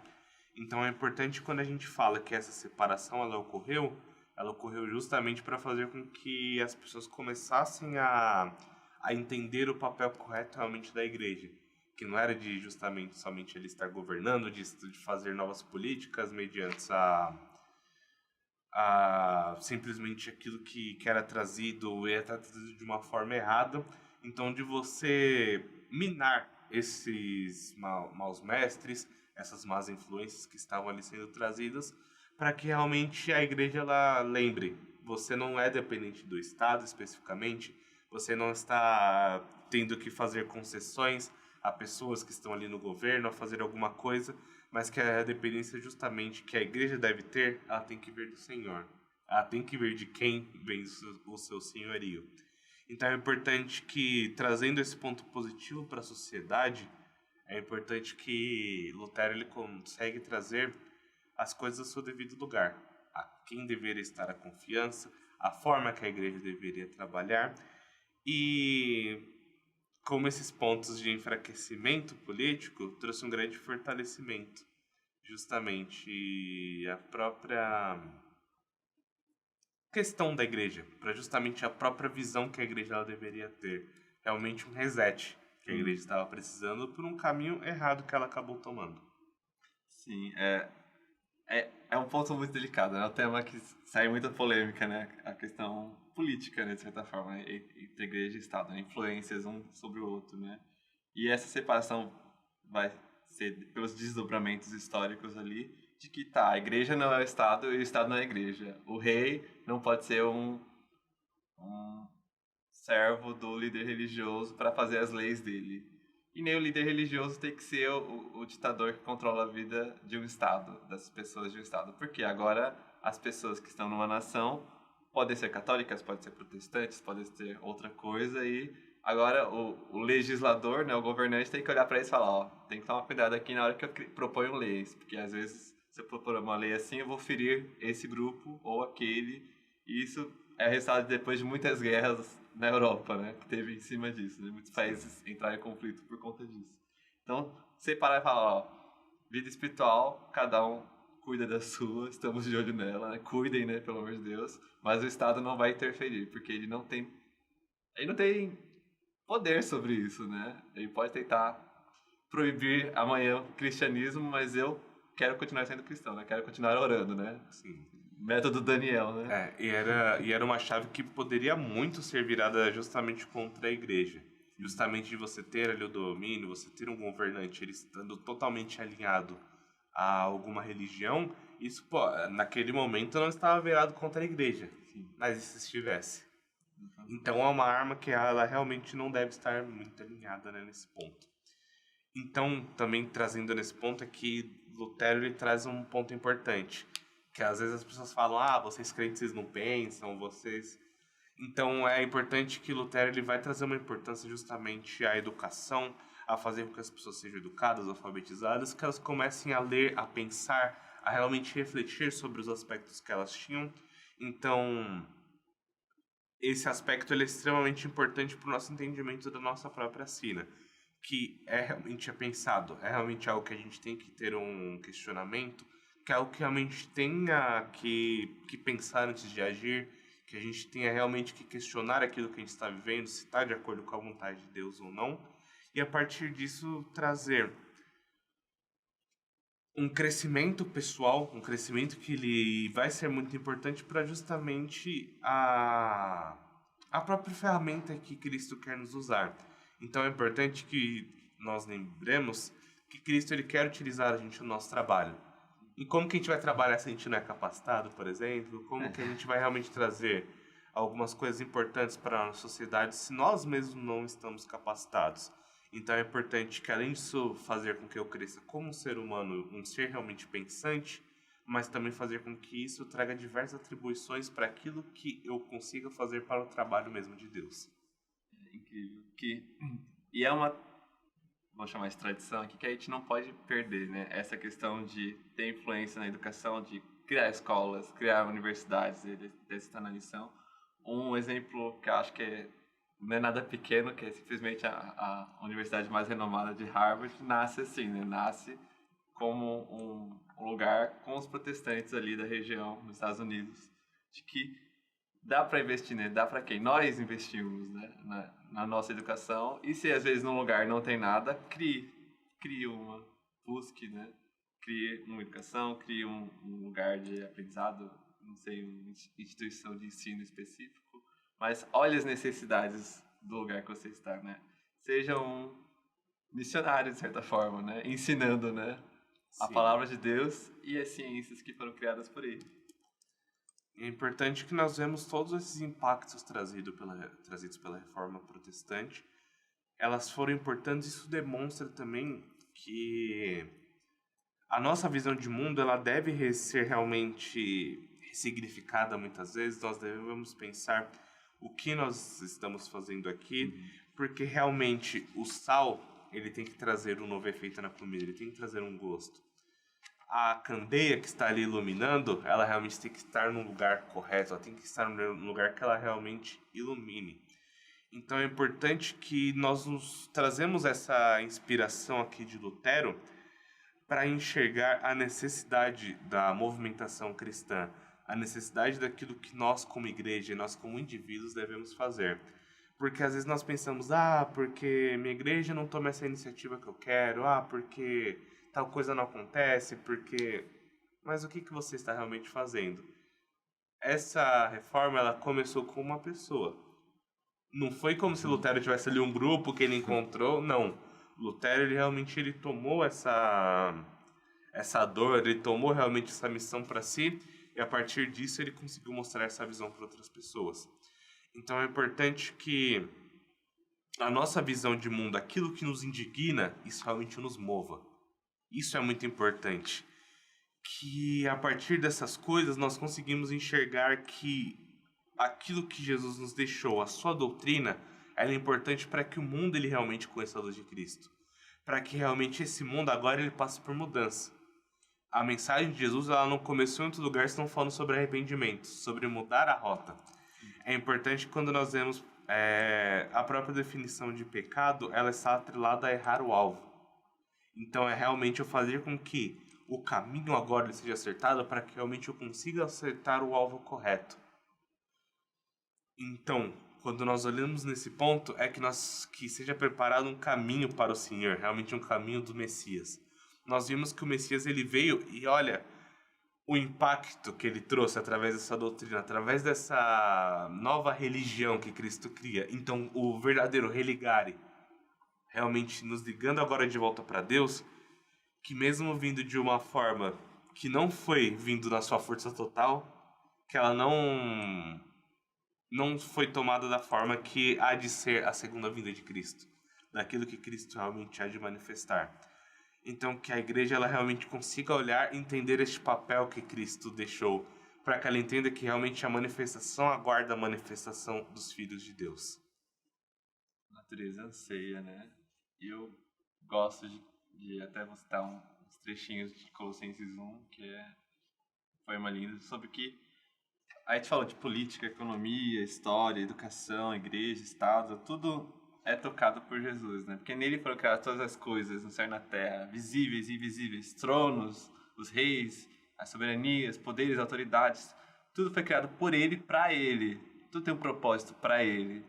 Então é importante quando a gente fala que essa separação ela ocorreu justamente para fazer com que as pessoas começassem a entender o papel correto realmente da igreja, que não era de justamente somente ele estar governando, de fazer novas políticas mediante simplesmente aquilo que era trazido e era trazido de uma forma errada. Então, de você minar esses maus mestres, essas más influências que estavam ali sendo trazidas, para que realmente a igreja ela lembre, você não é dependente do Estado especificamente, você não está tendo que fazer concessões a pessoas que estão ali no governo, a fazer alguma coisa, mas que a dependência justamente que a igreja deve ter, ela tem que vir do Senhor. Ela tem que vir de quem vem o seu senhorio. Então é importante que, trazendo esse ponto positivo para a sociedade, é importante que Lutero ele consegue trazer as coisas ao seu devido lugar. A quem deveria estar a confiança, a forma que a igreja deveria trabalhar. E como esses pontos de enfraquecimento político trouxe um grande fortalecimento, justamente, e a própria questão da igreja, para justamente a própria visão que a igreja ela deveria ter. Realmente um reset que a igreja estava precisando por um caminho errado que ela acabou tomando. Sim, é um ponto muito delicado, né? É um tema que sai muita polêmica, né? A questão política, né, de certa forma, né? Entre igreja e Estado, né? Influências um sobre o outro, né? E essa separação vai ser pelos desdobramentos históricos ali, de que tá, a igreja não é o Estado e o Estado não é a igreja. O rei não pode ser um servo do líder religioso para fazer as leis dele. E nem o líder religioso tem que ser o ditador que controla a vida de um Estado, das pessoas de um Estado. Porque agora as pessoas que estão numa nação podem ser católicas, podem ser protestantes, podem ser outra coisa. E agora o legislador, né, o governante, tem que olhar para eles e falar: ó, tem que tomar cuidado aqui na hora que eu proponho leis. Porque às vezes, se eu propor uma lei assim, eu vou ferir esse grupo ou aquele. E isso é resultado depois de muitas guerras na Europa, né, que teve em cima disso, né? Muitos países entraram em conflito por conta disso. Então, separar e falar, ó, vida espiritual, cada um cuida da sua, estamos de olho nela, né? Cuidem, né, pelo amor de Deus, mas o Estado não vai interferir, porque ele não tem poder sobre isso, né? Ele pode tentar proibir amanhã o cristianismo, mas eu quero continuar sendo cristão, né? Quero continuar orando, né? Sim. Método Daniel, né? E era uma chave que poderia muito ser virada justamente contra a igreja. Justamente de você ter ali o domínio, você ter um governante ele estando totalmente alinhado a alguma religião, isso, pô, naquele momento não estava virado contra a igreja. Mas e se estivesse? Então é uma arma que ela realmente não deve estar muito alinhada, né, nesse ponto. Então, também trazendo nesse ponto é que Lutero ele traz um ponto importante, que às vezes as pessoas falam: "Ah, vocês crentes vocês não pensam, vocês". Então é importante que Lutero ele vai trazer uma importância justamente à educação, a fazer com que as pessoas sejam educadas, alfabetizadas, que elas comecem a ler, a pensar, a realmente refletir sobre os aspectos que elas tinham. Então, esse aspecto ele é extremamente importante para o nosso entendimento da nossa própria sina, que realmente é pensado, é realmente algo que a gente tem que ter um questionamento, que é algo que realmente tenha que pensar antes de agir, que a gente tenha realmente que questionar aquilo que a gente está vivendo, se está de acordo com a vontade de Deus ou não, e a partir disso trazer um crescimento pessoal, um crescimento que ele vai ser muito importante para justamente a própria ferramenta que Cristo quer nos usar. Então é importante que nós lembremos que Cristo ele quer utilizar a gente no nosso trabalho. E como que a gente vai trabalhar se a gente não é capacitado, por exemplo? Como que a gente vai realmente trazer algumas coisas importantes para a nossa sociedade se nós mesmos não estamos capacitados? Então é importante que, além disso, fazer com que eu cresça como um ser humano, um ser realmente pensante, mas também fazer com que isso traga diversas atribuições para aquilo que eu consiga fazer para o trabalho mesmo de Deus. Incrível. E é uma, vou chamar de tradição aqui, que a gente não pode perder, né? Essa questão de ter influência na educação, de criar escolas, criar universidades, ele está na lição. Um exemplo que eu acho que não é nada pequeno, que é simplesmente a universidade mais renomada de Harvard, nasce assim, né? Nasce como um lugar com os protestantes ali da região, nos Estados Unidos, de que dá para investir, né? Dá para quem? Nós investimos, né? Na nossa educação. E se às vezes num lugar não tem nada, crie uma, busque, né? Crie uma educação, crie um lugar de aprendizado, não sei, uma instituição de ensino específico, mas olhe as necessidades do lugar que você está, né? Seja um missionário, de certa forma, né? Ensinando, né? A Sim. palavra de Deus e as ciências que foram criadas por ele. É importante que nós vemos todos esses impactos trazidos pela reforma protestante. Elas foram importantes, isso demonstra também que a nossa visão de mundo ela deve ser realmente ressignificada muitas vezes. Nós devemos pensar o que nós estamos fazendo aqui, porque realmente o sal ele tem que trazer um novo efeito na comida, ele tem que trazer um gosto. A candeia que está ali iluminando, ela realmente tem que estar no lugar correto, ela tem que estar no lugar que ela realmente ilumine. Então é importante que nós nos trazemos essa inspiração aqui de Lutero para enxergar a necessidade da movimentação cristã, a necessidade daquilo que nós como igreja e nós como indivíduos devemos fazer. Porque às vezes nós pensamos, porque minha igreja não toma essa iniciativa que eu quero, porque tal coisa não acontece, porque... Mas o que você está realmente fazendo? Essa reforma, ela começou com uma pessoa. Não foi como se Lutero tivesse ali um grupo que ele encontrou, não. Lutero, ele tomou essa dor, ele tomou realmente essa missão para si, e a partir disso ele conseguiu mostrar essa visão para outras pessoas. Então é importante que a nossa visão de mundo, aquilo que nos indigna, isso realmente nos mova. Isso é muito importante. Que a partir dessas coisas nós conseguimos enxergar que aquilo que Jesus nos deixou, a sua doutrina, ela é importante para que o mundo ele realmente conheça a luz de Cristo. Para que realmente esse mundo agora ele passe por mudança. A mensagem de Jesus ela não começou em outro lugar senão falando sobre arrependimento, sobre mudar a rota. É importante quando nós vemos a própria definição de pecado, ela está atrelada a errar o alvo. Então é realmente eu fazer com que o caminho agora seja acertado para que realmente eu consiga acertar o alvo correto. Então, quando nós olhamos nesse ponto, é que seja preparado um caminho para o Senhor, realmente um caminho do Messias. Nós vimos que o Messias ele veio e olha o impacto que ele trouxe através dessa doutrina, através dessa nova religião que Cristo cria. Então, o verdadeiro religare, realmente nos ligando agora de volta para Deus, que mesmo vindo de uma forma que não foi vindo na sua força total, que ela não foi tomada da forma que há de ser a segunda vinda de Cristo, daquilo que Cristo realmente há de manifestar. Então que a igreja ela realmente consiga olhar e entender este papel que Cristo deixou, para que ela entenda que realmente a manifestação aguarda a manifestação dos filhos de Deus. A natureza anseia, né? E eu gosto de até vou citar uns trechinhos de Colossenses 1, que foi uma linda, sobre que a gente falou de política, economia, história, educação, igreja, Estado, tudo é tocado por Jesus, né? Porque nele foram criadas todas as coisas no céu e na terra, visíveis e invisíveis, tronos, os reis, as soberanias, poderes, autoridades, tudo foi criado por ele, para ele. Tudo tem um propósito para ele.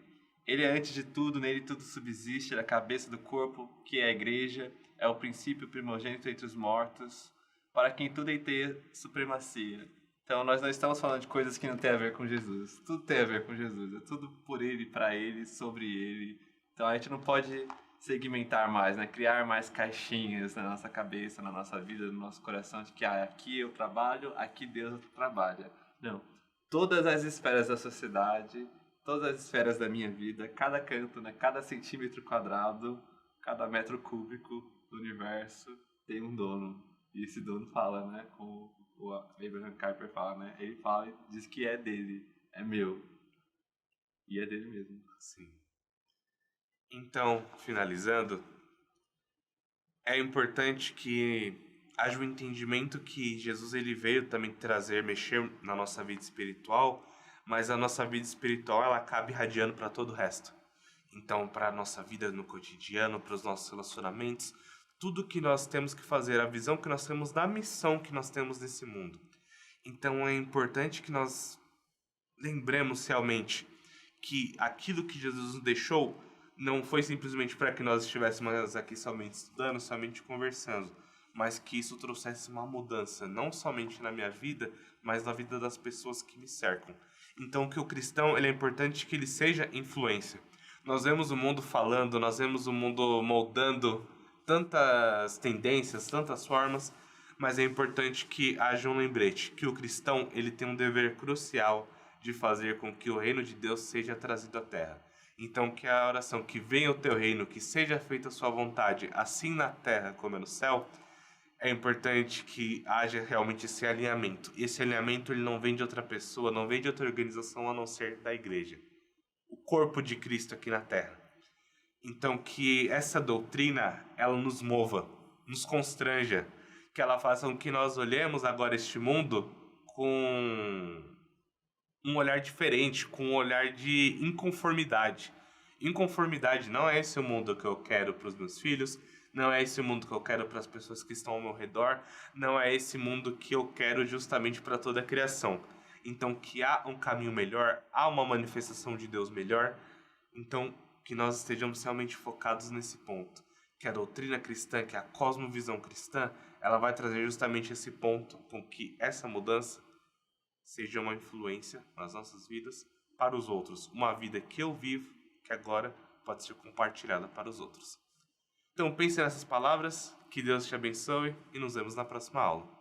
Ele é antes de tudo, nele tudo subsiste, ele é a cabeça do corpo, que é a igreja, é o princípio primogênito entre os mortos, para quem tudo tem supremacia. Então, nós não estamos falando de coisas que não têm a ver com Jesus. Tudo tem a ver com Jesus. É tudo por ele, para ele, sobre ele. Então, a gente não pode segmentar mais, né? Criar mais caixinhas na nossa cabeça, na nossa vida, no nosso coração, de que aqui eu trabalho, aqui Deus trabalha. Não. Todas as esferas da sociedade, todas as esferas da minha vida, cada canto, né? Cada centímetro quadrado, cada metro cúbico do universo tem um dono. E esse dono fala, né? Com o Abraham Kuyper fala, né? Ele fala e diz que é dele, é meu. E é dele mesmo. Sim. Então, finalizando, é importante que haja um entendimento que Jesus ele veio também trazer, mexer na nossa vida espiritual, mas a nossa vida espiritual ela acaba irradiando para todo o resto. Então, para a nossa vida no cotidiano, para os nossos relacionamentos, tudo que nós temos que fazer, a visão que nós temos da missão que nós temos nesse mundo. Então é importante que nós lembremos realmente que aquilo que Jesus nos deixou não foi simplesmente para que nós estivéssemos aqui somente estudando, somente conversando, mas que isso trouxesse uma mudança, não somente na minha vida, mas na vida das pessoas que me cercam. Então que o cristão ele é importante que ele seja influência. Nós vemos o mundo falando, nós vemos o mundo moldando tantas tendências, tantas formas, mas é importante que haja um lembrete, que o cristão ele tem um dever crucial de fazer com que o reino de Deus seja trazido à terra. Então que a oração, que venha o teu reino, que seja feita a sua vontade, assim na terra como é no céu, é importante que haja realmente esse alinhamento. E esse alinhamento ele não vem de outra pessoa, não vem de outra organização a não ser da igreja. O corpo de Cristo aqui na terra. Então que essa doutrina ela nos mova, nos constranja, que ela faça com que nós olhemos agora este mundo com um olhar diferente, com um olhar de inconformidade Inconformidade não é esse o mundo que eu quero para os meus filhos, não é esse o mundo que eu quero para as pessoas que estão ao meu redor, não é esse mundo que eu quero justamente para toda a criação. Então, que há um caminho melhor, há uma manifestação de Deus melhor, então que nós estejamos realmente focados nesse ponto. Que a doutrina cristã, que a cosmovisão cristã, ela vai trazer justamente esse ponto com que essa mudança seja uma influência nas nossas vidas para os outros. Uma vida que eu vivo, que agora pode ser compartilhada para os outros. Então pense nessas palavras, que Deus te abençoe e nos vemos na próxima aula.